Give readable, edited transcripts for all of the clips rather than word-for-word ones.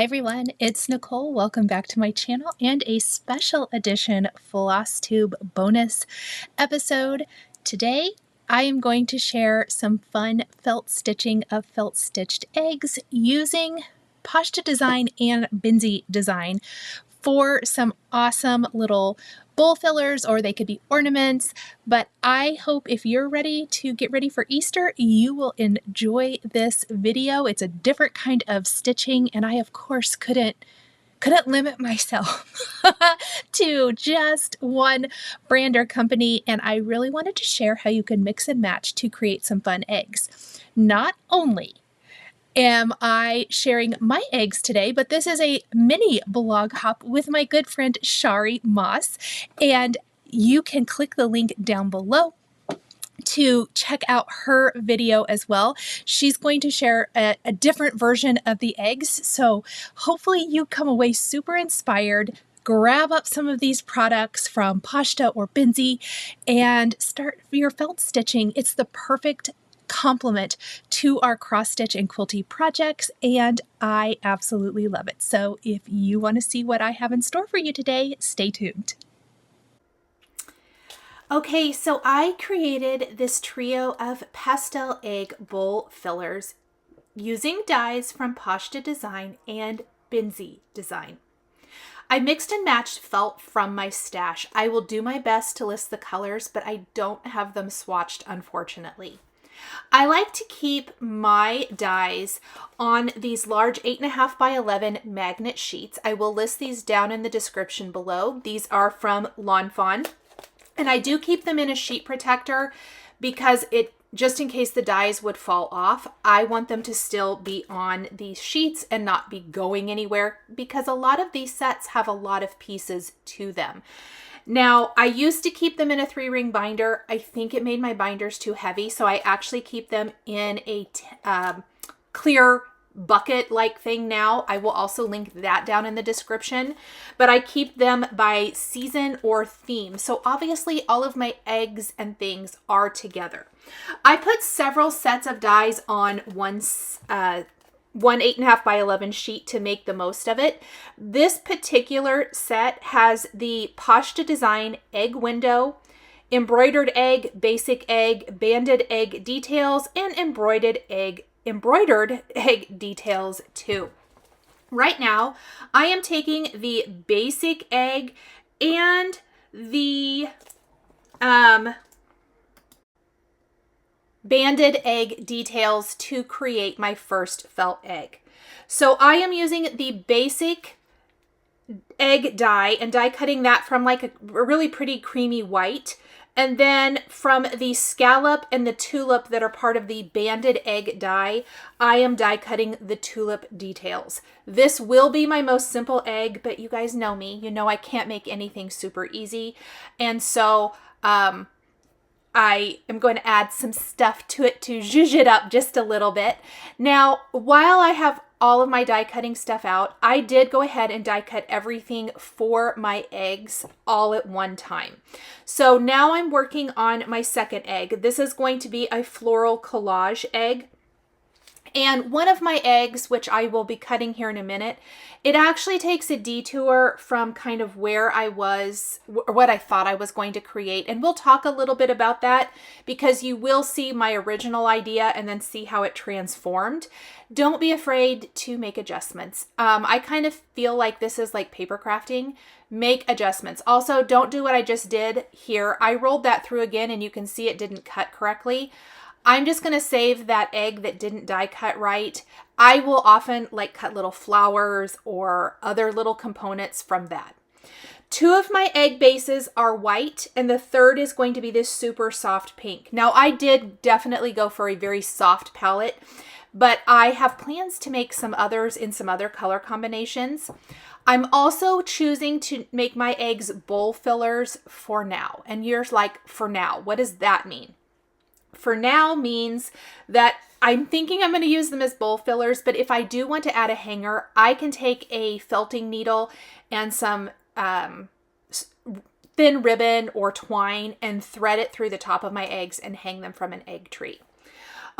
Hi everyone, it's Nicole. Welcome back to my channel and a special edition Flosstube bonus episode. Today I am going to share some fun felt stitching of felt stitched eggs using Poshta Design and DMC Design for some awesome little bowl fillers, or they could be ornaments. But I hope if you're ready to get ready for Easter, you will enjoy this video. It's a different kind of stitching, and I of course couldn't limit myself to just one brand or company, and I really wanted to share how you can mix and match to create some fun eggs. Not only am I sharing my eggs today, but this is a mini blog hop with my good friend Shari Moss, and you can click the link down below to check out her video as well. She's going to share a different version of the eggs, so hopefully you come away super inspired. Grab up some of these products from Poshta or DMC and start your felt stitching. It's the perfect complement to our cross stitch and quilty projects, and I absolutely love it. So if you want to see what I have in store for you today, stay tuned. Okay, so I created this trio of pastel egg bowl fillers using dies from Poshta Design and DMC Design. I mixed and matched felt from my stash. I will do my best to list the colors, but I don't have them swatched, unfortunately. I like to keep my dies on these large 8.5 by 11 magnet sheets. I will list these down in the description below. These are from Lawn Fawn, and I do keep them in a sheet protector because just in case the dies would fall off, I want them to still be on these sheets and not be going anywhere, because a lot of these sets have a lot of pieces to them. Now, I used to keep them in a 3-ring binder. I think it made my binders too heavy, so I actually keep them in a clear bucket-like thing now. I will also link that down in the description, but I keep them by season or theme. So obviously all of my eggs and things are together. I put several sets of dies on one 8.5 by 11 sheet to make the most of it. This particular set has the Poshta Design egg window, embroidered egg, basic egg, banded egg details, and embroidered egg details too. Right now, I am taking the basic egg and the banded egg details to create my first felt egg. So I am using the basic egg die and die cutting that from like a really pretty creamy white. And then from the scallop and the tulip that are part of the banded egg die, I am die cutting the tulip details. This will be my most simple egg, but you guys know me. You know I can't make anything super easy. And so I am going to add some stuff to it to zhuzh it up just a little bit. Now, while I have all of my die cutting stuff out, I did go ahead and die cut everything for my eggs all at one time. So now I'm working on my second egg. This is going to be a floral collage egg. And one of my eggs, which I will be cutting here in a minute, it actually takes a detour from kind of where I was, or what I thought I was going to create. And we'll talk a little bit about that because you will see my original idea and then see how it transformed. Don't be afraid to make adjustments. I kind of feel like this is like paper crafting. Make adjustments. Also, don't do what I just did here. I rolled that through again and you can see it didn't cut correctly. I'm just going to save that egg that didn't die cut right. I will often like cut little flowers or other little components from that. 2 of my egg bases are white and the third is going to be this super soft pink. Now I did definitely go for a very soft palette, but I have plans to make some others in some other color combinations. I'm also choosing to make my eggs bowl fillers for now. And you're like, for now, what does that mean? For now means that I'm thinking I'm going to use them as bowl fillers, but if I do want to add a hanger, I can take a felting needle and some thin ribbon or twine and thread it through the top of my eggs and hang them from an egg tree.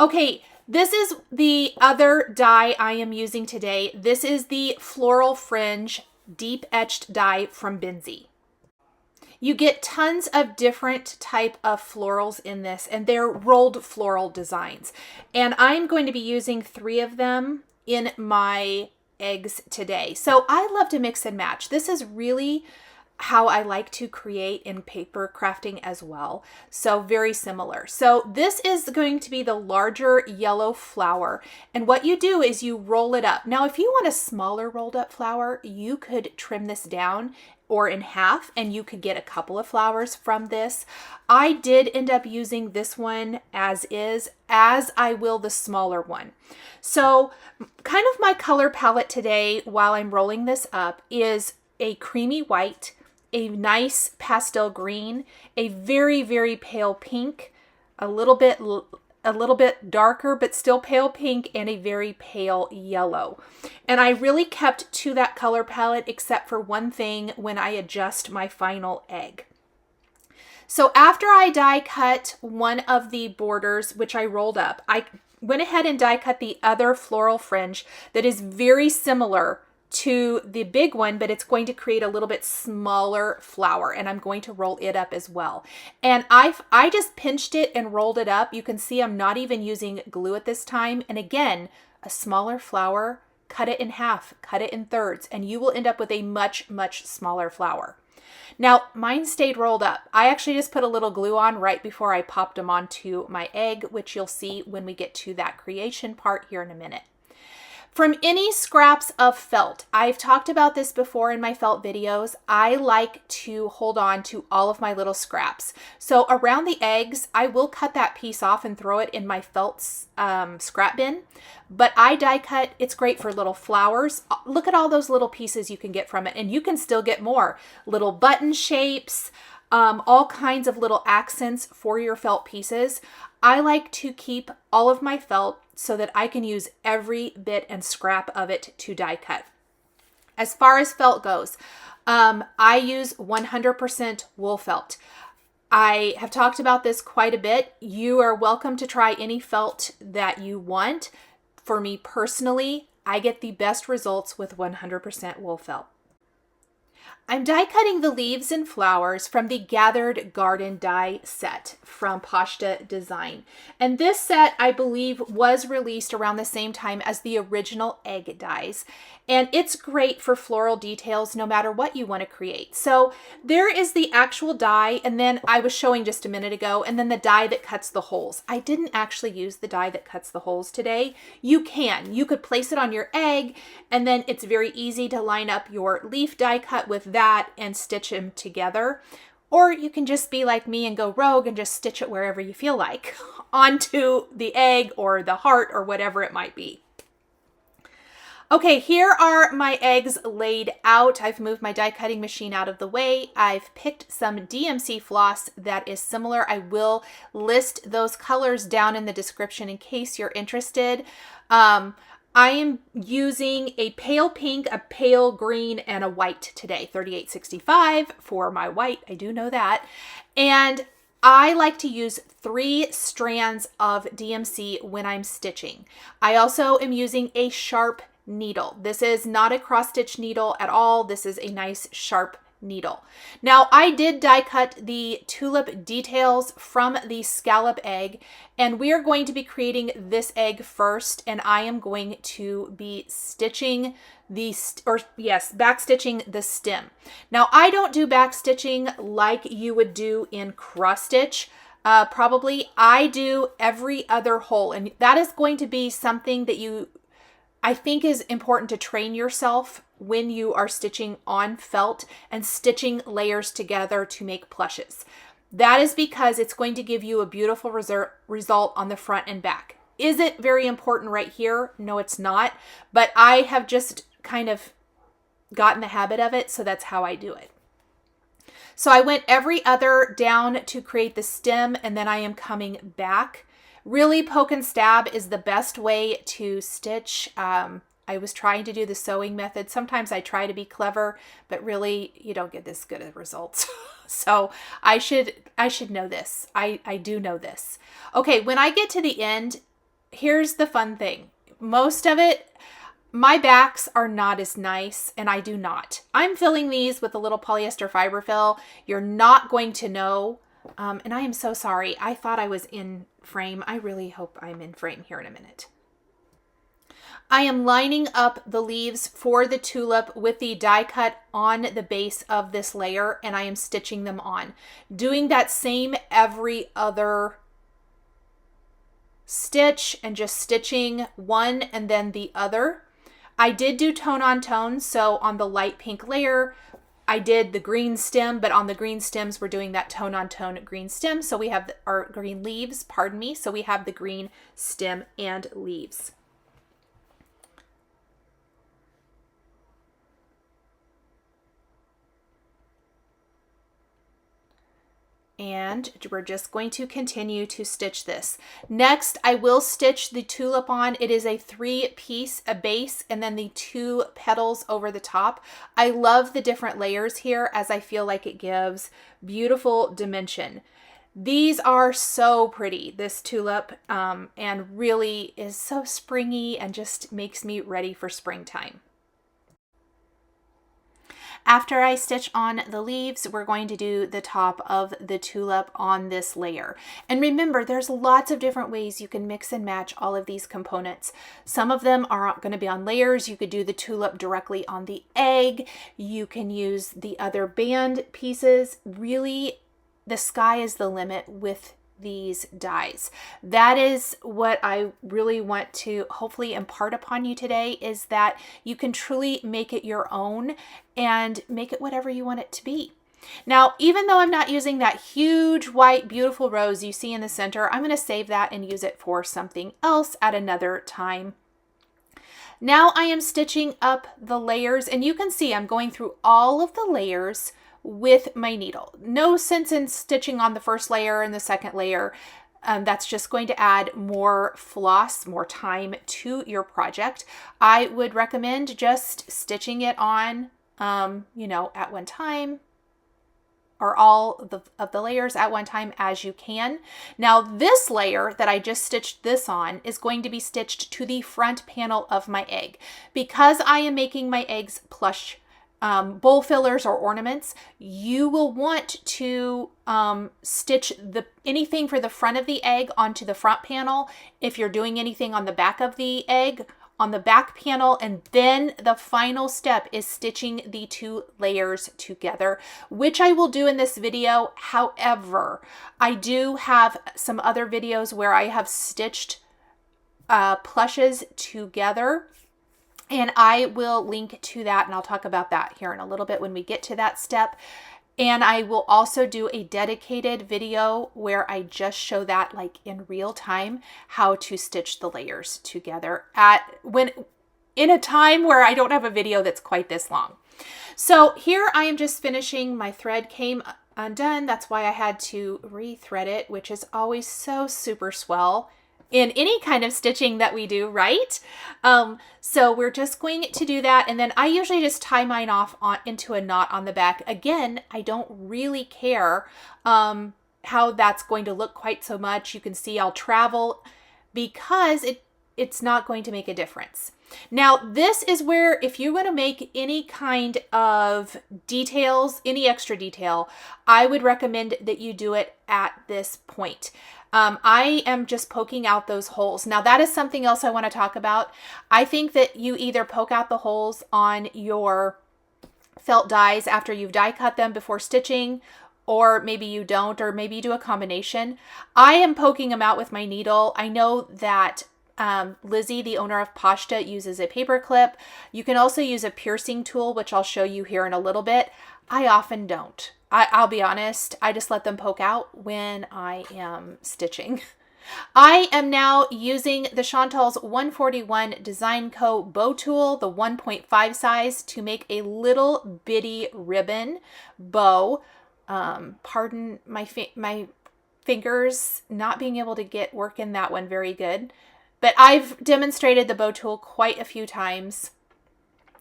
Okay, this is the other die I am using today. This is the Floral Fringe Deep Etched die from Benzie. You get tons of different type of florals in this, and they're rolled floral designs. And I'm going to be using 3 of them in my eggs today. So I love to mix and match. This is really how I like to create in paper crafting as well. So very similar. So this is going to be the larger yellow flower. And what you do is you roll it up. Now, if you want a smaller rolled up flower, you could trim this down or in half, and you could get a couple of flowers from this. I did end up using this one as is, as I will the smaller one. So kind of my color palette today while I'm rolling this up is a creamy white, a nice pastel green, a very, very pale pink, a little bit darker, but still pale pink, and a very pale yellow. And I really kept to that color palette except for one thing when I adjust my final egg. So after I die cut one of the borders, which I rolled up, I went ahead and die cut the other floral fringe that is very similar to the big one, but it's going to create a little bit smaller flower, and I'm going to roll it up as well. And I just pinched it and rolled it up. You can see I'm not even using glue at this time. And again, a smaller flower, cut it in half, cut it in thirds, and you will end up with a much, much smaller flower. Now, mine stayed rolled up. I actually just put a little glue on right before I popped them onto my egg, which you'll see when we get to that creation part here in a minute. From any scraps of felt, I've talked about this before in my felt videos, I like to hold on to all of my little scraps. So around the eggs, I will cut that piece off and throw it in my felt scrap bin, but I die cut, it's great for little flowers. Look at all those little pieces you can get from it, and you can still get more. Little button shapes, all kinds of little accents for your felt pieces. I like to keep all of my felt so that I can use every bit and scrap of it to die cut. As far as felt goes, I use 100% wool felt. I have talked about this quite a bit. You are welcome to try any felt that you want. For me personally, I get the best results with 100% wool felt. I'm die cutting the leaves and flowers from the Gathered Garden die set from Poshta Design. And this set, I believe, was released around the same time as the original egg dies. And it's great for floral details no matter what you want to create. So there is the actual die, and then I was showing just a minute ago, and then the die that cuts the holes. I didn't actually use the die that cuts the holes today. You can. You could place it on your egg, and then it's very easy to line up your leaf die cut with that and stitch them together. Or you can just be like me and go rogue and just stitch it wherever you feel like onto the egg or the heart or whatever it might be. Okay, here are my eggs laid out. I've moved my die cutting machine out of the way. I've picked some DMC floss that is similar. I will list those colors down in the description in case you're interested. I am using a pale pink, a pale green, and a white today. 3865 for my white. I do know that. And I like to use 3 strands of DMC when I'm stitching. I also am using a sharp needle. This is not a cross stitch needle at all. This is a nice sharp needle. Now, I did die cut the tulip details from the scallop egg, and we are going to be creating this egg first, and I am going to be stitching back stitching the stem. Now, I don't do back stitching like you would do in cross stitch. Probably I do every other hole, and that is going to be something that I think is important to train yourself when you are stitching on felt and stitching layers together to make plushes. That is because it's going to give you a beautiful result on the front and back. Is it very important right here? No, it's not, but I have just kind of gotten the habit of it, so that's how I do it. So I went every other down to create the stem, and then I am coming back. Really, poke and stab is the best way to stitch. I was trying to do the sewing method. Sometimes I try to be clever, but really you don't get this good of results. So I should know this. I do know this. Okay, when I get to the end, here's the fun thing. Most of it, my backs are not as nice, and I do not. I'm filling these with a little polyester fiber fill. You're not going to know. And I am so sorry. I thought I was in frame. I really hope I'm in frame here in a minute. I am lining up the leaves for the tulip with the die cut on the base of this layer, and I am stitching them on. Doing that same every other stitch and just stitching one and then the other. I did do tone on tone, so on the light pink layer, I did the green stem, but on the green stems, we're doing that tone on tone green stem. So we have our green leaves, pardon me. So we have the green stem and leaves. And we're just going to continue to stitch this. Next, I will stitch the tulip on. It is a 3-piece, a base, and then the 2 petals over the top. I love the different layers here as I feel like it gives beautiful dimension. These are so pretty, this tulip, and really is so springy and just makes me ready for springtime. After I stitch on the leaves, we're going to do the top of the tulip on this layer. And remember, there's lots of different ways you can mix and match all of these components. Some of them are going to be on layers. You could do the tulip directly on the egg. You can use the other band pieces. Really, the sky is the limit with these dies. That is what I really want to hopefully impart upon you today, is that you can truly make it your own and make it whatever you want it to be. Now, even though I'm not using that huge white beautiful rose you see in the center, I'm going to save that and use it for something else at another time. Now I am stitching up the layers, and you can see I'm going through all of the layers with my needle. No sense in stitching on the first layer and the second layer. That's just going to add more floss, more time to your project. I would recommend just stitching it on, at one time, or all of the layers at one time as you can. Now this layer that I just stitched this on is going to be stitched to the front panel of my egg. Because I am making my eggs plush bowl fillers or ornaments, you will want to stitch anything for the front of the egg onto the front panel. If you're doing anything on the back of the egg, on the back panel, and then the final step is stitching the 2 layers together, which I will do in this video. However, I do have some other videos where I have stitched plushes together, and I will link to that, and I'll talk about that here in a little bit when we get to that step. And I will also do a dedicated video where I just show that, like in real time, how to stitch the layers together in a time where I don't have a video that's quite this long. So here I am just finishing. My thread came undone. That's why I had to rethread it, which is always so super swell in any kind of stitching that we do, right? So we're just going to do that. And then I usually just tie mine off into a knot on the back. Again, I don't really care how that's going to look quite so much. You can see I'll travel because it's not going to make a difference. Now, this is where if you're going to make any kind of details, any extra detail, I would recommend that you do it at this point. I am just poking out those holes. Now, that is something else I want to talk about. I think that you either poke out the holes on your felt dies after you've die cut them before stitching, or maybe you don't, or maybe you do a combination. I am poking them out with my needle. I know that Lizzie, the owner of Poshta, uses a paper clip. You can also use a piercing tool, which I'll show you here in a little bit. I often don't. I'll be honest, I just let them poke out when I am stitching. I am now using the Chantal's 141 Design Co. bow tool, the 1.5 size, to make a little bitty ribbon bow. Pardon my fingers not being able to get work in that one very good. But I've demonstrated the bow tool quite a few times.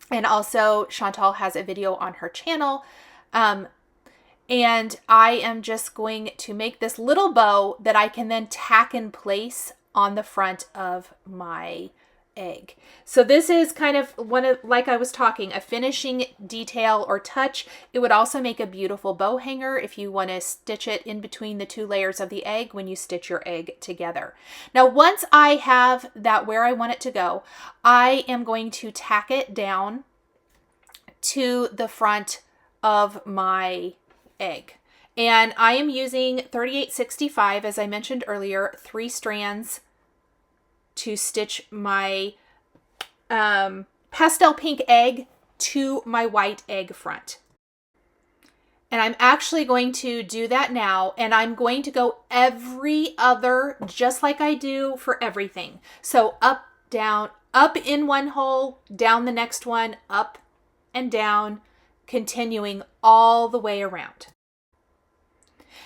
And also Chantal has a video on her channel. And I am just going to make this little bow that I can then tack in place on the front of my egg. So this is kind of one of, like I was talking, a finishing detail or touch. It would also make a beautiful bow hanger if you want to stitch it in between the two layers of the egg when you stitch your egg together. Now, once I have that where I want it to go, I am going to tack it down to the front of my egg. And I am using 3865, as I mentioned earlier, 3 strands to stitch my pastel pink egg to my white egg front. And I'm actually going to do that now, and I'm going to go every other, just like I do for everything. So up, down, up in one hole, down the next one, up and down, continuing all the way around.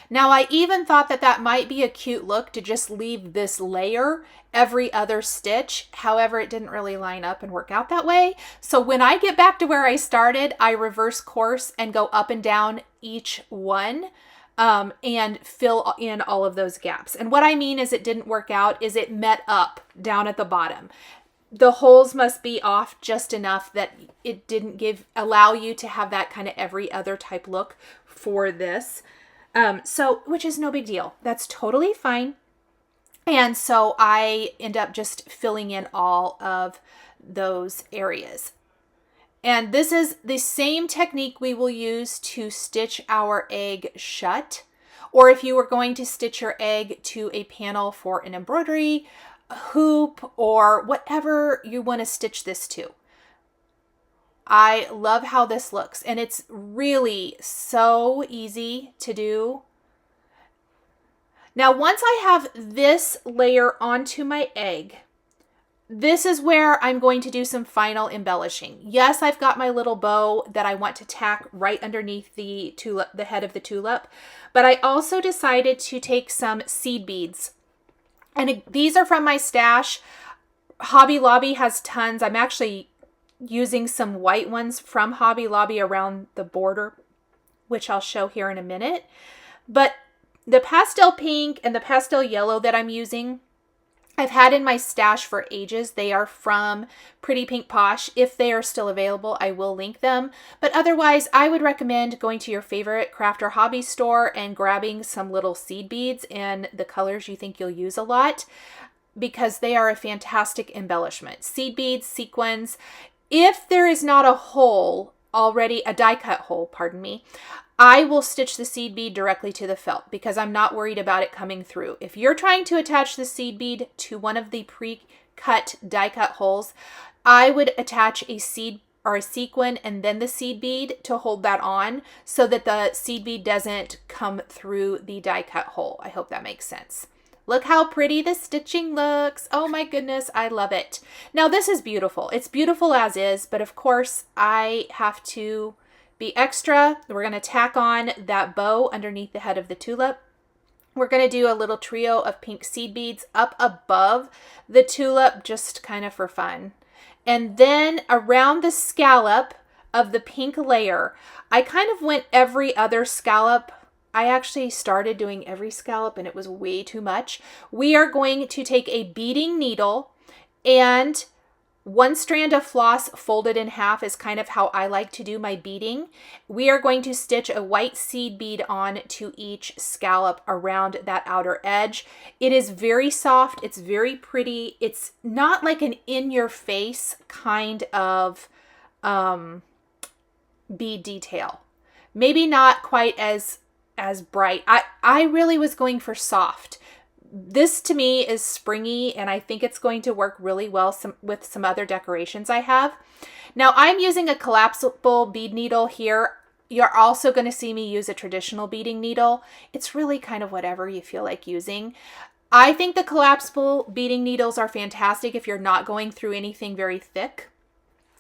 Now, I even thought that that might be a cute look to just leave this layer every other stitch. However, it didn't really line up and work out that way. So when I get back to where I started, I reverse course and go up and down each one and fill in all of those gaps. And what I mean is it didn't work out is it met up down at the bottom. The holes must be off just enough that it didn't allow you to have that kind of every other type look for this. Which is no big deal. That's totally fine. And so I end up just filling in all of those areas. And this is the same technique we will use to stitch our egg shut. Or if you were going to stitch your egg to a panel for an embroidery, a hoop, or whatever you want to stitch this to. I love how this looks, and it's really so easy to do. Now, once I have this layer onto my egg, this is where I'm going to do some final embellishing. Yes, I've got my little bow that I want to tack right underneath the tulip, the head of the tulip, but I also decided to take some seed beads. And these are from my stash. Hobby Lobby has tons. I'm actually using some white ones from Hobby Lobby around the border, which I'll show here in a minute. But the pastel pink and the pastel yellow that I'm using, I've had in my stash for ages. They are from Pretty Pink Posh. If they are still available, I will link them. But otherwise, I would recommend going to your favorite craft or hobby store and grabbing some little seed beads in the colors you think you'll use a lot, because they are a fantastic embellishment. Seed beads, sequins. If there is not a hole already, a die cut hole, pardon me, I will stitch the seed bead directly to the felt because I'm not worried about it coming through. If you're trying to attach the seed bead to one of the pre-cut die cut holes, I would attach a seed or a sequin and then the seed bead to hold that on so that the seed bead doesn't come through the die cut hole. I hope that makes sense. Look how pretty the stitching looks. Oh my goodness, I love it. Now this is beautiful. It's beautiful as is, but of course I have to be extra. We're going to tack on that bow underneath the head of the tulip. We're going to do a little trio of pink seed beads up above the tulip, just kind of for fun. And then around the scallop of the pink layer, I kind of went every other scallop. I actually started doing every scallop and it was way too much. We are going to take a beading needle and one strand of floss folded in half is kind of how I like to do my beading. We are going to stitch a white seed bead on to each scallop around that outer edge. It is very soft. It's very pretty. It's not like an in-your-face kind of bead detail. Maybe not quite as bright. I really was going for soft. This to me is springy and I think it's going to work really well with some other decorations I have. Now I'm using a collapsible bead needle here. You're also going to see me use a traditional beading needle. It's really kind of whatever you feel like using. I think the collapsible beading needles are fantastic if you're not going through anything very thick.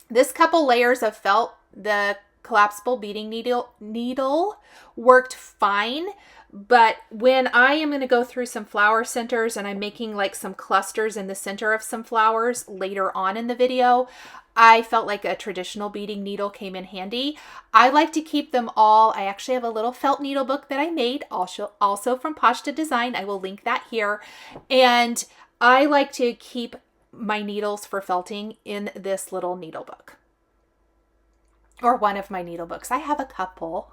This couple layers of felt, the collapsible beading needle worked fine. But when I am going to go through some flower centers and I'm making like some clusters in the center of some flowers later on in the video, I felt like a traditional beading needle came in handy. I like to keep them all. I actually have a little felt needle book that I made also from Poshta Design. I will link that here. And I like to keep my needles for felting in this little needle book, or one of my needle books. I have a couple.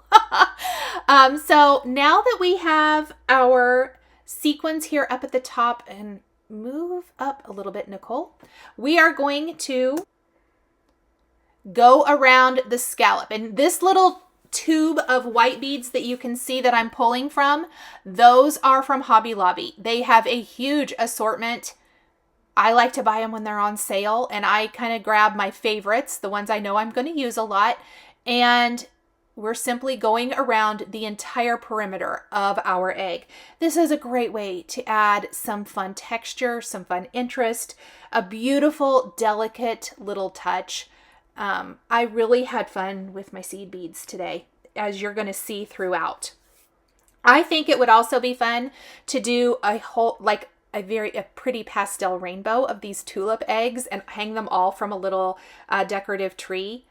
So now that we have our sequins here up at the top, and move up a little bit, Nicole, we are going to go around the scallop. And this little tube of white beads that you can see that I'm pulling from, those are from Hobby Lobby. They have a huge assortment. I like to buy them when they're on sale, and I kind of grab my favorites, the ones I know I'm going to use a lot, and we're simply going around the entire perimeter of our egg. This is a great way to add some fun texture, some fun interest, a beautiful, delicate little touch. I really had fun with my seed beads today, as you're going to see throughout. I think it would also be fun to do a whole, like a pretty pastel rainbow of these tulip eggs and hang them all from a little decorative tree.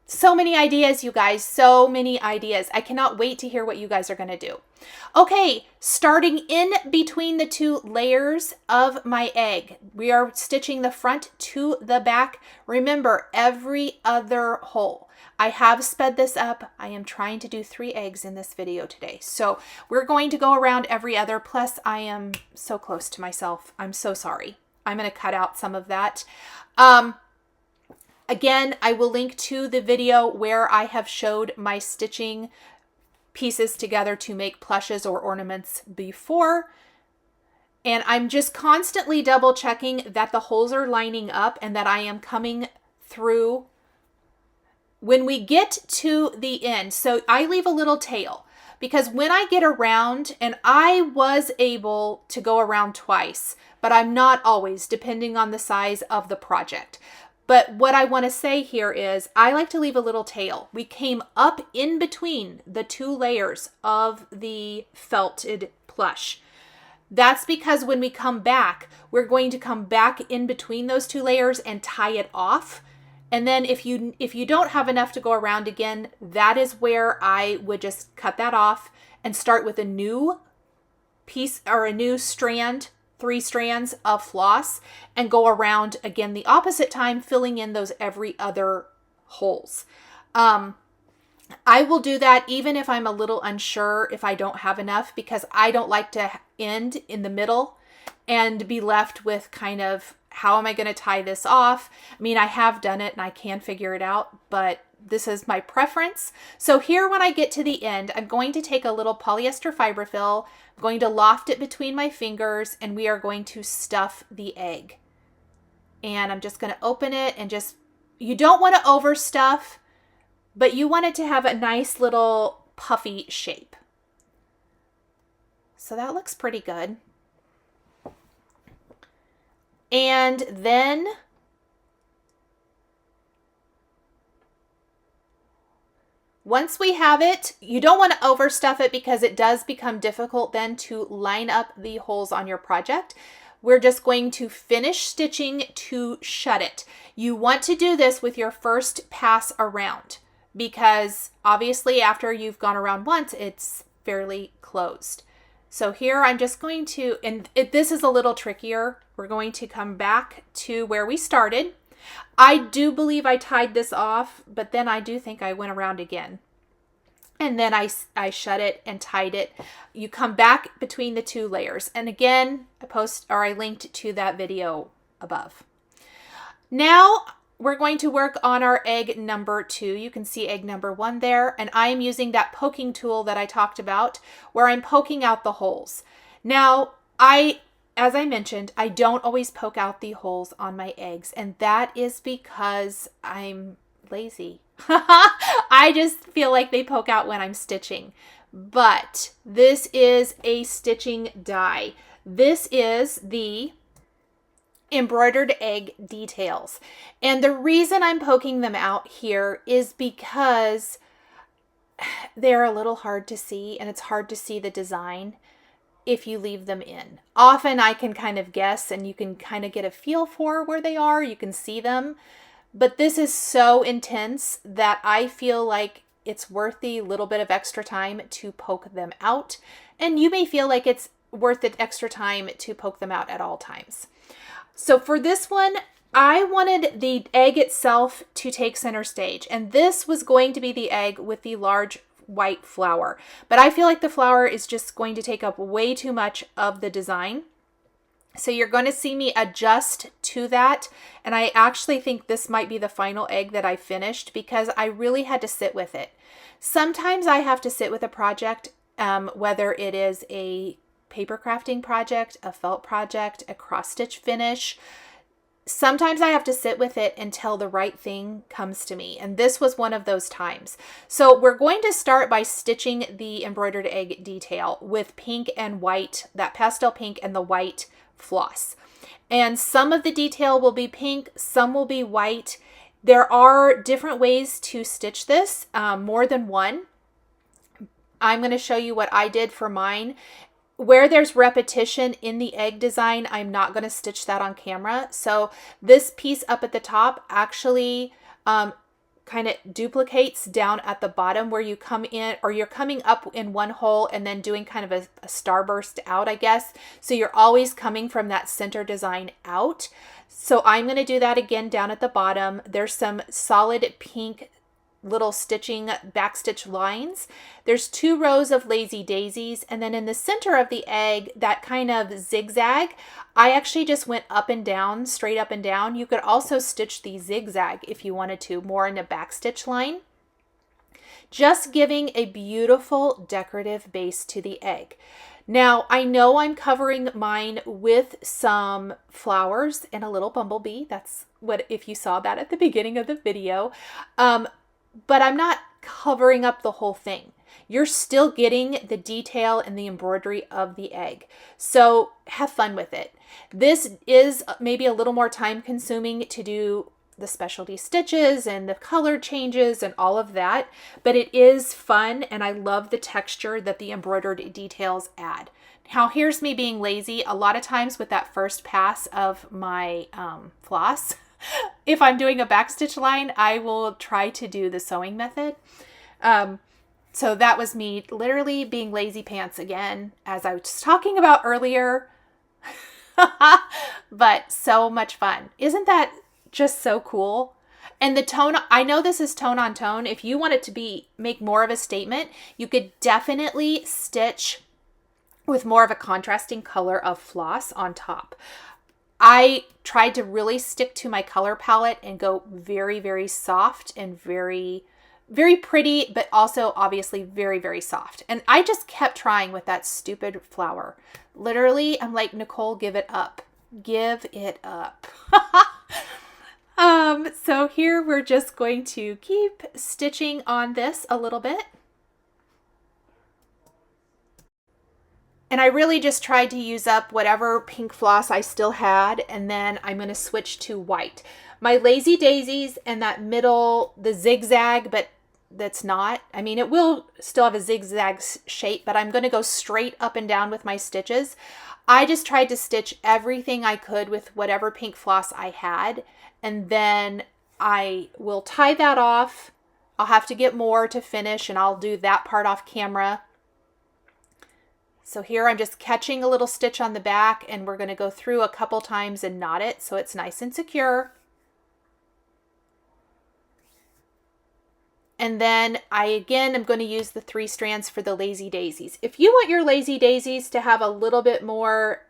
So many ideas, you guys, so many ideas. I cannot wait to hear what you guys are going to do. Okay, starting in between the two layers of my egg, we are stitching the front to the back. Remember, every other hole. I have sped this up. I am trying to do 3 eggs in this video today. So we're going to go around every other, plus I am so close to myself. I'm so sorry. I'm going to cut out some of that. Again, I will link to the video where I have showed my stitching pieces together to make plushes or ornaments before. And I'm just constantly double checking that the holes are lining up and that I am coming through. When we get to the end, so I leave a little tail, because when I get around, and I was able to go around twice, but I'm not always, depending on the size of the project. But what I want to say here is I like to leave a little tail. We came up in between the 2 layers of the felted plush. That's because when we come back, we're going to come back in between those 2 layers and tie it off. And then if you don't have enough to go around again, that is where I would just cut that off and start with a new piece or a new strand, 3 strands of floss, and go around again the opposite time, filling in those every other holes. I will do that even if I'm a little unsure if I don't have enough, because I don't like to end in the middle and be left with kind of, how am I going to tie this off? I mean, I have done it and I can figure it out, but this is my preference. So here, when I get to the end, I'm going to take a little polyester fiberfill, I'm going to loft it between my fingers, and we are going to stuff the egg. And I'm just going to open it and just, you don't want to overstuff, but you want it to have a nice little puffy shape. So that looks pretty good. And then once we have it, you don't want to overstuff it, because it does become difficult then to line up the holes on your project. We're just going to finish stitching to shut it. You want to do this with your first pass around, because obviously after you've gone around once, it's fairly closed. So here I'm just going to, and this is a little trickier. We're going to come back to where we started. I do believe I tied this off, but then I do think I went around again. And then I shut it and tied it. You come back between the 2 layers. And again, I linked to that video above. Now we're going to work on our egg number 2. You can see egg number 1 there. And I'm using that poking tool that I talked about, where I'm poking out the holes. Now, as I mentioned, I don't always poke out the holes on my eggs, and that is because I'm lazy. I just feel like they poke out when I'm stitching. But this is a stitching die. This is the embroidered egg details. And the reason I'm poking them out here is because they're a little hard to see, and it's hard to see the design if you leave them in. Often I can kind of guess, and you can kind of get a feel for where they are. You can see them. But this is so intense that I feel like it's worth the little bit of extra time to poke them out. And you may feel like it's worth the extra time to poke them out at all times. So for this one, I wanted the egg itself to take center stage, and this was going to be the egg with the large white flower. But I feel like the flower is just going to take up way too much of the design. So you're going to see me adjust to that. And I actually think this might be the final egg that I finished because I really had to sit with it. Sometimes I have to sit with a project, whether it is a paper crafting project, a felt project, a cross stitch finish. Sometimes I have to sit with it until the right thing comes to me. And this was one of those times. So we're going to start by stitching the embroidered egg detail with pink and white, that pastel pink and the white floss. And some of the detail will be pink, some will be white. There are different ways to stitch this, more than one. I'm going to show you what I did for mine. Where there's repetition in the egg design, I'm not going to stitch that on camera. So this piece up at the top actually kind of duplicates down at the bottom where you come in, or you're coming up in one hole and then doing kind of a starburst out, I guess. So you're always coming from that center design out. So I'm going to do that again down at the bottom. There's some solid pink little stitching backstitch lines. There's 2 rows of lazy daisies, and then in the center of the egg, that kind of zigzag, I actually just went up and down, straight up and down. You could also stitch the zigzag if you wanted to, more in a backstitch line, just giving a beautiful decorative base to the egg. Now, I know I'm covering mine with some flowers and a little bumblebee. That's what, if you saw that at the beginning of the video. But I'm not covering up the whole thing. You're still getting the detail and the embroidery of the egg. So have fun with it. This is maybe a little more time consuming to do the specialty stitches and the color changes and all of that, but it is fun and I love the texture that the embroidered details add. Now here's me being lazy. A lot of times with that first pass of my floss, if I'm doing a backstitch line, I will try to do the sewing method. So that was me literally being lazy pants again, as I was talking about earlier. But so much fun. Isn't that just so cool? And the tone, I know this is tone on tone. If you want it to make more of a statement, you could definitely stitch with more of a contrasting color of floss on top. I tried to really stick to my color palette and go very, very soft and very, very pretty, but also obviously very, very soft. And I just kept trying with that stupid flower. Literally, I'm like, Nicole, give it up. Give it up. So here we're just going to keep stitching on this a little bit. And I really just tried to use up whatever pink floss I still had, and then I'm going to switch to white. My lazy daisies and that middle, the zigzag, but that's not, I mean, it will still have a zigzag shape, but I'm going to go straight up and down with my stitches. I just tried to stitch everything I could with whatever pink floss I had, and then I will tie that off. I'll have to get more to finish, and I'll do that part off camera. So here I'm just catching a little stitch on the back, and we're going to go through a couple times and knot it so it's nice and secure. And then again, I'm going to use the 3 strands for the lazy daisies. If you want your lazy daisies to have a little bit more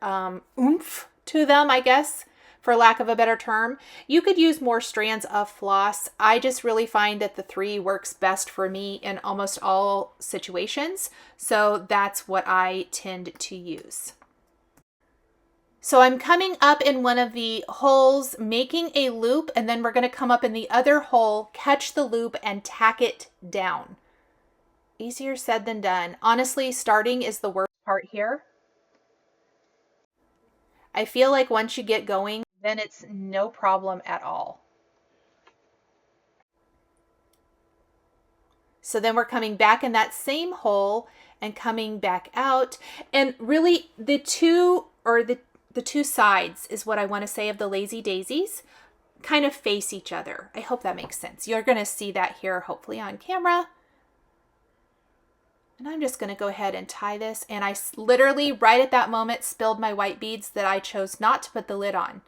oomph to them, I guess, for lack of a better term, you could use more strands of floss. I just really find that the 3 works best for me in almost all situations. So that's what I tend to use. So I'm coming up in one of the holes, making a loop, and then we're going to come up in the other hole, catch the loop, and tack it down. Easier said than done. Honestly, starting is the worst part here. I feel like once you get going, then it's no problem at all. So then we're coming back in that same hole and coming back out. And really the two sides is what I want to say of the lazy daisies kind of face each other. I hope that makes sense. You're going to see that here hopefully on camera. And I'm just going to go ahead and tie this. And I literally, right at that moment, spilled my white beads that I chose not to put the lid on.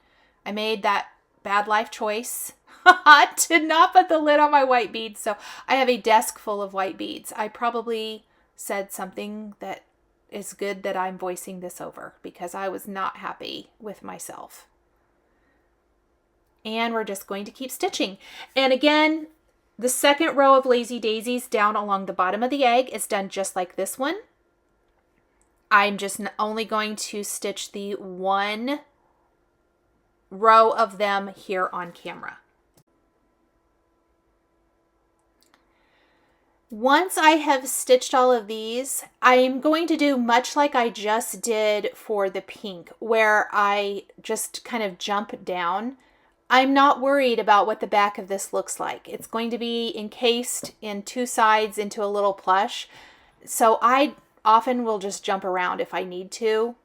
I made that bad life choice to not put the lid on my white beads. So I have a desk full of white beads. I probably said something that is good that I'm voicing this over because I was not happy with myself. And we're just going to keep stitching. And again, the second row of Lazy Daisies down along the bottom of the egg is done just like this one. I'm just only going to stitch the one row of them here on camera. Once I have stitched all of these, I'm going to do much like I just did for the pink, where I just kind of jump down. I'm not worried about what the back of this looks like. It's going to be encased in two sides into a little plush. So I often will just jump around if I need to,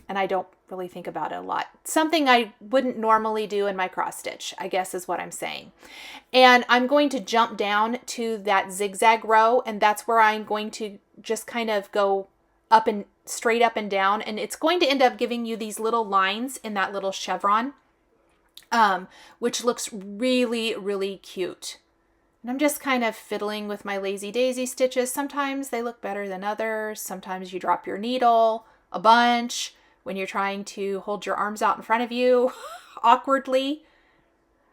and I don't really think about it a lot. Something I wouldn't normally do in my cross stitch, I guess is what I'm saying. And I'm going to jump down to that zigzag row, and that's where I'm going to just kind of go up and straight up and down. And it's going to end up giving you these little lines in that little chevron, which looks really, really cute. And I'm just kind of fiddling with my Lazy Daisy stitches. Sometimes they look better than others. Sometimes you drop your needle a bunch when you're trying to hold your arms out in front of you awkwardly.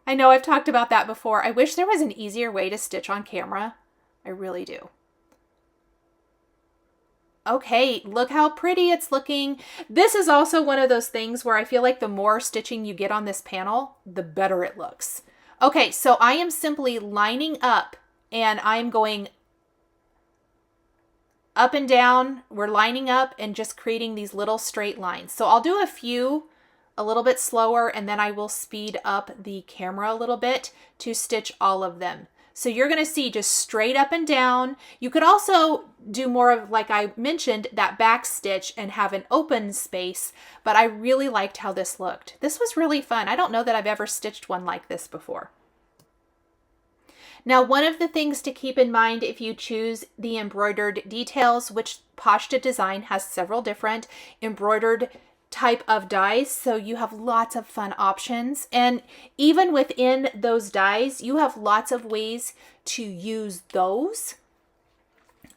I know I've talked about that before. I wish there was an easier way to stitch on camera. I really do. Okay, look how pretty it's looking. This is also one of those things where I feel like the more stitching you get on this panel, the better it looks. Okay, so I am simply lining up and I'm going up and down. We're lining up and just creating these little straight lines. So I'll do a few a little bit slower, and then I will speed up the camera a little bit to stitch all of them. So you're going to see just straight up and down. You could also do more of, like I mentioned, that back stitch and have an open space, but I really liked how this looked. This was really fun. I don't know that I've ever stitched one like this before. Now, one of the things to keep in mind if you choose the embroidered details, which Poshta Design has several different embroidered type of dies, so you have lots of fun options. And even within those dies, you have lots of ways to use those.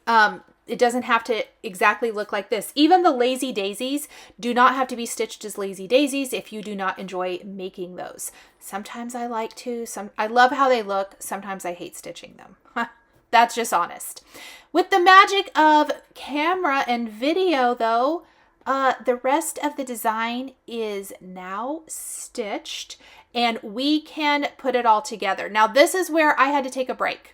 It doesn't have to exactly look like this. Even the Lazy Daisies do not have to be stitched as Lazy Daisies if you do not enjoy making those. Sometimes I like to, I love how they look. Sometimes I hate stitching them. That's just honest. With the magic of camera and video though, the rest of the design is now stitched and we can put it all together. Now this is where I had to take a break.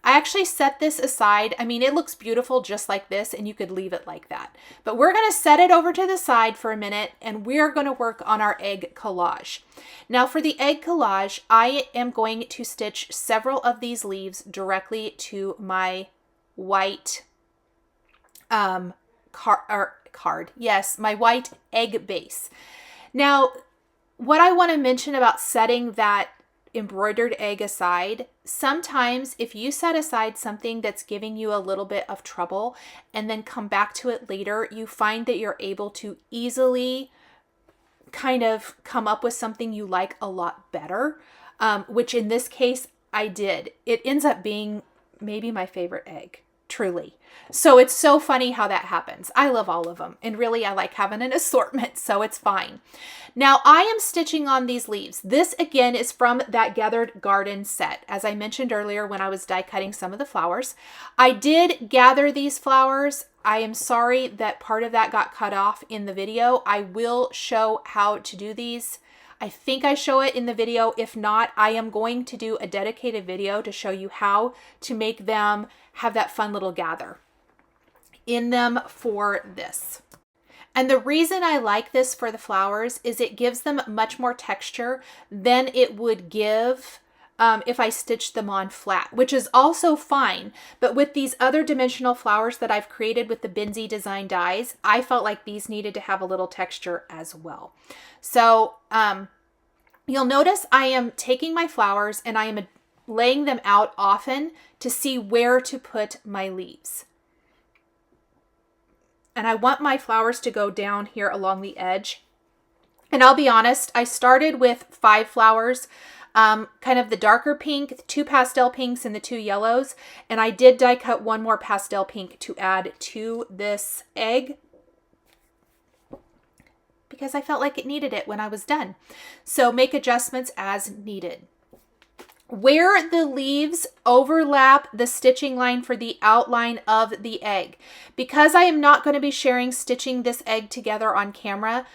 I actually set this aside. I mean, it looks beautiful just like this, and you could leave it like that. But we're going to set it over to the side for a minute, and we're going to work on our egg collage. Now, for the egg collage, I am going to stitch several of these leaves directly to my white card. Yes, my white egg base. Now, what I want to mention about setting that embroidered egg aside, sometimes if you set aside something that's giving you a little bit of trouble and then come back to it later, you find that you're able to easily kind of come up with something you like a lot better, which in this case I did. It ends up being maybe my favorite egg, truly. So it's so funny how that happens. I love all of them, and really I like having an assortment, so it's fine. Now I am stitching on these leaves. This again is from that Gathered Garden set. As I mentioned earlier when I was die cutting some of the flowers, I did gather these flowers. I am sorry that part of that got cut off in the video. I will show how to do these. I think I show it in the video. If not, I am going to do a dedicated video to show you how to make them have that fun little gather in them for this. And the reason I like this for the flowers is it gives them much more texture than it would give if I stitched them on flat, which is also fine. But with these other dimensional flowers that I've created with the DMC Design dies, I felt like these needed to have a little texture as well. So you'll notice I am taking my flowers and I am laying them out often to see where to put my leaves. and I want my flowers to go down here along the edge. And I'll be honest, I started with 5 flowers, kind of the darker pink, 2 pastel pinks, and the 2 yellows. And I did die cut 1 more pastel pink to add to this egg because I felt like it needed it when I was done. So make adjustments as needed. Where the leaves overlap the stitching line for the outline of the egg. Because I am not going to be sharing stitching this egg together on camera,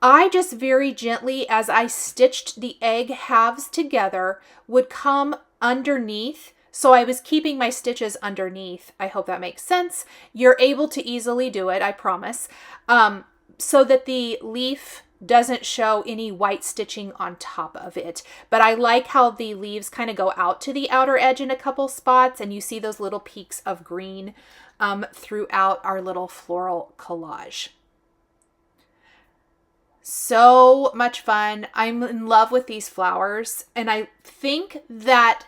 I just very gently, as I stitched the egg halves together, would come underneath. So I was keeping my stitches underneath. I hope that makes sense. You're able to easily do it, I promise. So that the leaf doesn't show any white stitching on top of it. But I like how the leaves kind of go out to the outer edge in a couple spots, and you see those little peaks of green throughout our little floral collage. So much fun. I'm in love with these flowers, and I think that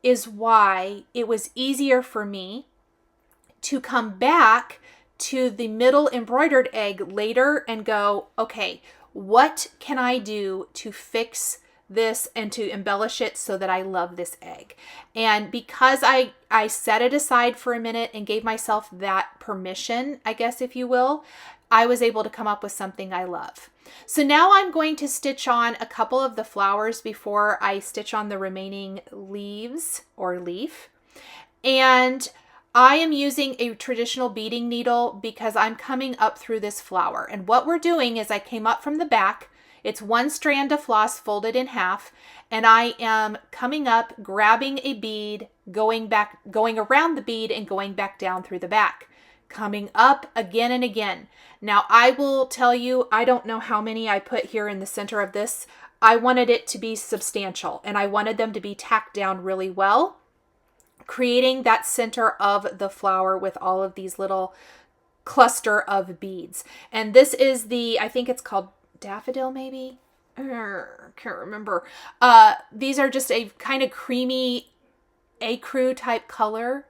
is why it was easier for me to come back to the middle embroidered egg later and go, okay, what can I do to fix this and to embellish it so that I love this egg? And because I set it aside for a minute and gave myself that permission, I guess, if you will, I was able to come up with something I love. So now I'm going to stitch on a couple of the flowers before I stitch on the remaining leaves or leaf. And I am using a traditional beading needle because I'm coming up through this flower. And what we're doing is I came up from the back. It's 1 strand of floss folded in half, and I am coming up, grabbing a bead, going around the bead and going back down through the back, coming up again and again. Now I will tell you, I don't know how many I put here in the center of this. I wanted it to be substantial, and I wanted them to be tacked down really well, creating that center of the flower with all of these little cluster of beads. And this is I think it's called daffodil, maybe? Can't remember. These are just a kind of creamy ecru type color,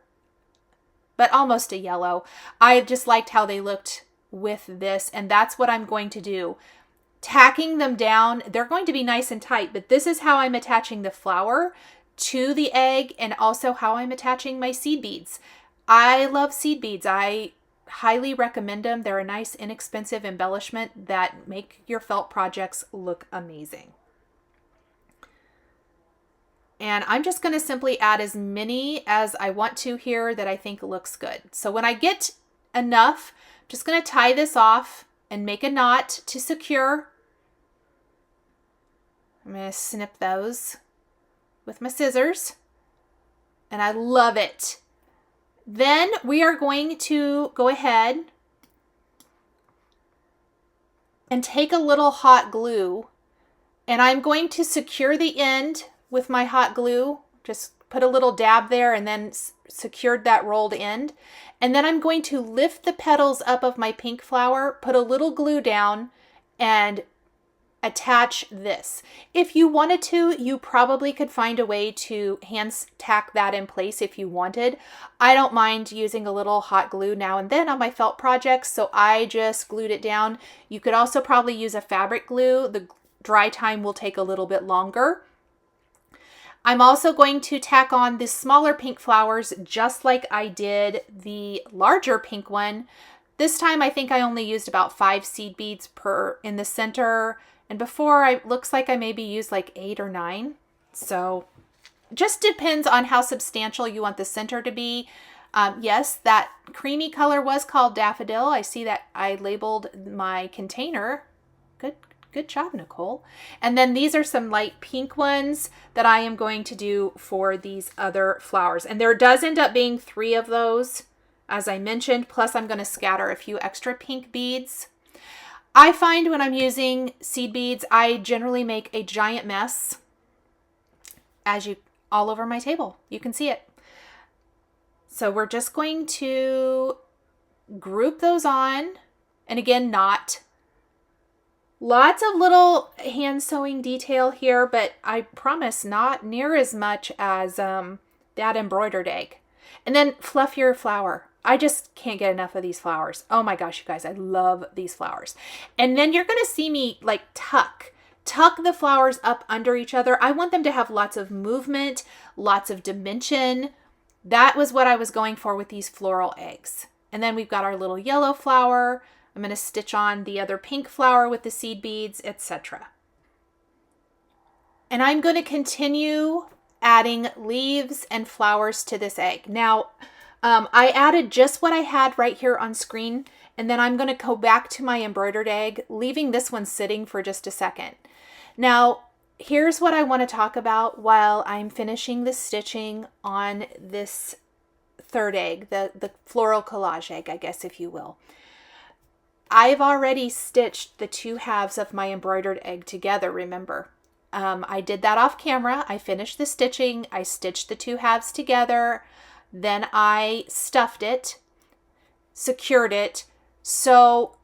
but almost a yellow. I just liked how they looked with this, and that's what I'm going to do. Tacking them down, they're going to be nice and tight, but this is how I'm attaching the flower to the egg and also how I'm attaching my seed beads. I love seed beads. I highly recommend them. They're a nice, inexpensive embellishment that make your felt projects look amazing. And I'm just going to simply add as many as I want to here that I think looks good. So when I get enough, I'm just going to tie this off and make a knot to secure. I'm going to snip those with my scissors, and I love it. Then we are going to go ahead and take a little hot glue, and I'm going to secure the end with my hot glue. Just put a little dab there and then secured that rolled end. And then I'm going to lift the petals up of my pink flower, put a little glue down, and attach this. If you wanted to, you probably could find a way to hand tack that in place if you wanted. I don't mind using a little hot glue now and then on my felt projects, so I just glued it down. You could also probably use a fabric glue. The dry time will take a little bit longer. I'm also going to tack on the smaller pink flowers just like I did the larger pink one. This time I think I only used about 5 seed beads in the center. And before, it looks like I maybe used like 8 or 9. So just depends on how substantial you want the center to be. Yes, that creamy color was called daffodil. I see that I labeled my container. Good job, Nicole. And then these are some light pink ones that I am going to do for these other flowers. And there does end up being 3 of those, as I mentioned. Plus, I'm going to scatter a few extra pink beads. I find when I'm using seed beads, I generally make a giant mess all over my table. You can see it. So we're just going to group those on, and again, knot. Lots of little hand sewing detail here, but I promise not near as much as that embroidered egg. And then fluff your flower. I just can't get enough of these flowers. Oh my gosh, you guys, I love these flowers. And then you're going to see me like tuck the flowers up under each other. I want them to have lots of movement, lots of dimension. That was what I was going for with these floral eggs. And then we've got our little yellow flower. I'm going to stitch on the other pink flower with the seed beads, etc. And I'm going to continue adding leaves and flowers to this egg. Now, I added just what I had right here on screen, and then I'm going to go back to my embroidered egg, leaving this one sitting for just a second. Now, here's what I want to talk about while I'm finishing the stitching on this third egg, the floral collage egg, I guess, if you will. I've already stitched the two halves of my embroidered egg together, remember. I did that off camera. I finished the stitching. I stitched the two halves together. Then I stuffed it, secured it. So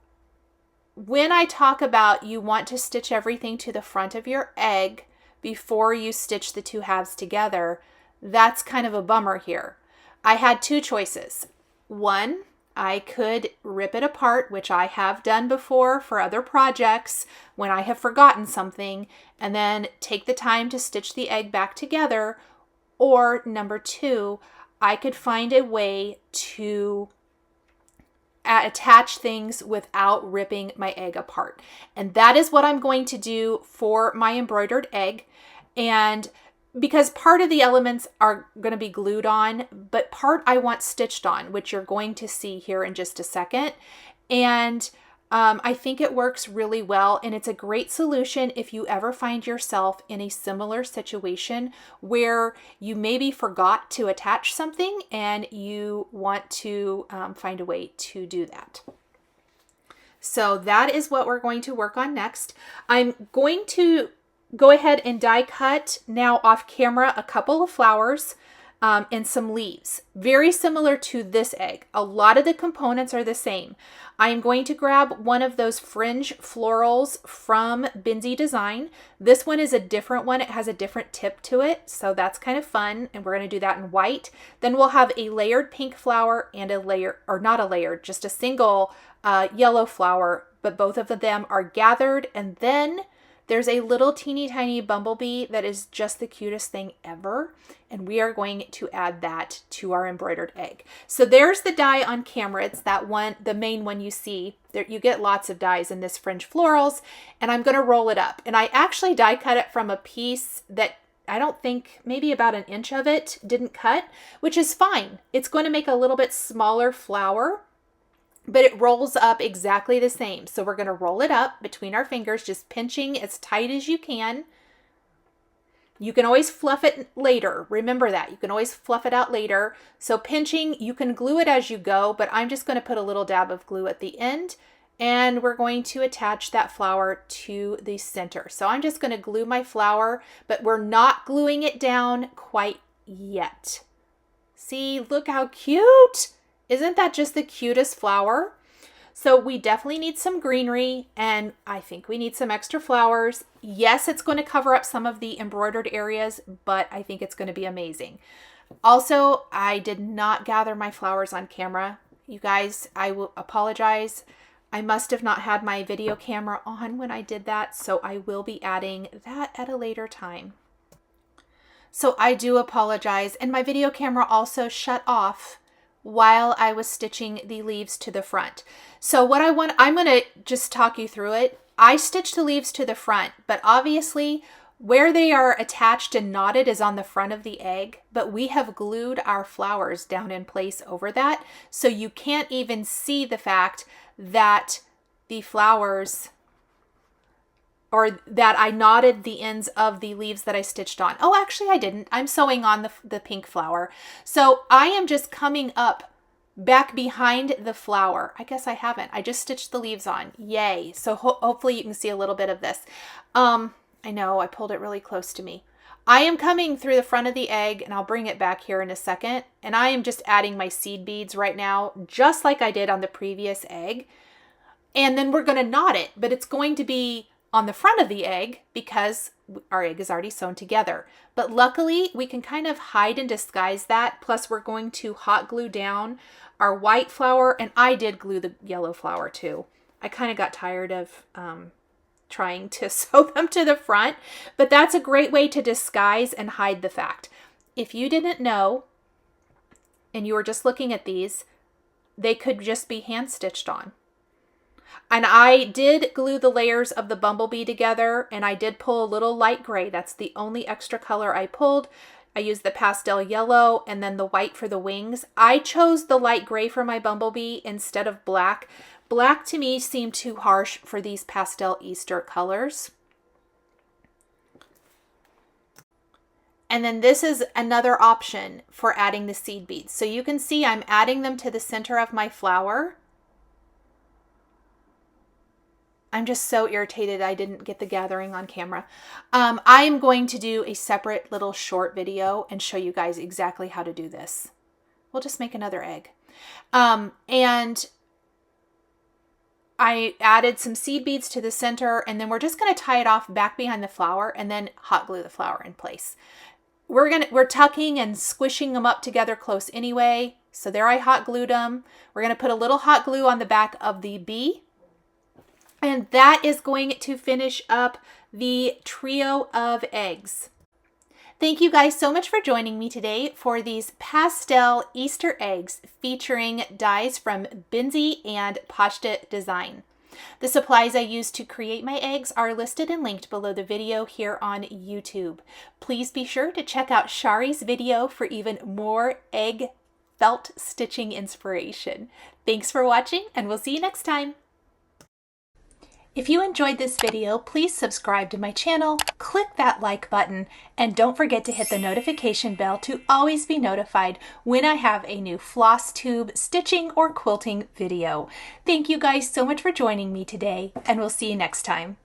when I talk about you want to stitch everything to the front of your egg before you stitch the two halves together, that's kind of a bummer here. I had two choices. One, I could rip it apart, which I have done before for other projects when I have forgotten something, and then take the time to stitch the egg back together. Or number two, I could find a way to attach things without ripping my egg apart. And that is what I'm going to do for my embroidered egg. And because part of the elements are going to be glued on, but part I want stitched on, which you're going to see here in just a second. And I think it works really well, and it's a great solution if you ever find yourself in a similar situation where you maybe forgot to attach something and you want to find a way to do that. So that is what we're going to work on next. I'm going to go ahead and die cut now off camera a couple of flowers and some leaves. Very similar to this egg. A lot of the components are the same. I'm going to grab one of those fringe florals from DMC Design. This one is a different one. It has a different tip to it, so that's kind of fun, and we're going to do that in white. Then we'll have a layered pink flower and a layer, or not a layered, just a single yellow flower, but both of them are gathered. And then there's a little teeny tiny bumblebee that is just the cutest thing ever, and we are going to add that to our embroidered egg. So there's the die on camera. It's that one, the main one you see. There, you get lots of dies in this fringe florals, and I'm going to roll it up. And I actually die cut it from a piece that I don't think, maybe about an inch of it didn't cut, which is fine. It's going to make a little bit smaller flower, but it rolls up exactly the same. So we're going to roll it up between our fingers, just pinching as tight as you can. You can always fluff it later. Remember that. You can always fluff it out later. So pinching, you can glue it as you go, but I'm just going to put a little dab of glue at the end, and we're going to attach that flower to the center. So I'm just going to glue my flower, but we're not gluing it down quite yet. See, look how cute. Isn't that just the cutest flower? So we definitely need some greenery, and I think we need some extra flowers. Yes, it's going to cover up some of the embroidered areas, but I think it's going to be amazing. Also, I did not gather my flowers on camera. You guys, I will apologize. I must have not had my video camera on when I did that, so I will be adding that at a later time. So I do apologize, and my video camera also shut off while I was stitching the leaves to the front. So what I'm going to just talk you through it. I stitched the leaves to the front, but obviously where they are attached and knotted is on the front of the egg, but we have glued our flowers down in place over that. So you can't even see the fact that the flowers, or that I knotted the ends of the leaves that I stitched on. Oh, actually I didn't. I'm sewing on the pink flower. So I am just coming up back behind the flower. I guess I haven't. I just stitched the leaves on. Yay. So hopefully you can see a little bit of this. I know I pulled it really close to me. I am coming through the front of the egg, and I'll bring it back here in a second. And I am just adding my seed beads right now, just like I did on the previous egg. And then we're going to knot it, but it's going to be on the front of the egg because our egg is already sewn together. But luckily we can kind of hide and disguise that. Plus we're going to hot glue down our white flower, and I did glue the yellow flower too. I kind of got tired of trying to sew them to the front, but that's a great way to disguise and hide the fact. If you didn't know and you were just looking at these, they could just be hand stitched on. And I did glue the layers of the bumblebee together, and I did pull a little light gray. That's the only extra color I pulled. I used the pastel yellow and then the white for the wings. I chose the light gray for my bumblebee instead of black. Black to me seemed too harsh for these pastel Easter colors. And then this is another option for adding the seed beads. So you can see I'm adding them to the center of my flower. I'm just so irritated I didn't get the gathering on camera. I am going to do a separate little short video and show you guys exactly how to do this. We'll just make another egg. And I added some seed beads to the center, and then we're just going to tie it off back behind the flower and then hot glue the flower in place. We're tucking and squishing them up together close anyway. So there I hot glued them. We're going to put a little hot glue on the back of the bee. And that is going to finish up the trio of eggs. Thank you guys so much for joining me today for these pastel Easter eggs featuring dies from Binzi and Poshta Design. The supplies I used to create my eggs are listed and linked below the video here on YouTube. Please be sure to check out Shari's video for even more egg felt stitching inspiration. Thanks for watching, and we'll see you next time. If you enjoyed this video, please subscribe to my channel, click that like button, and don't forget to hit the notification bell to always be notified when I have a new Flosstube stitching or quilting video. Thank you guys so much for joining me today, and we'll see you next time.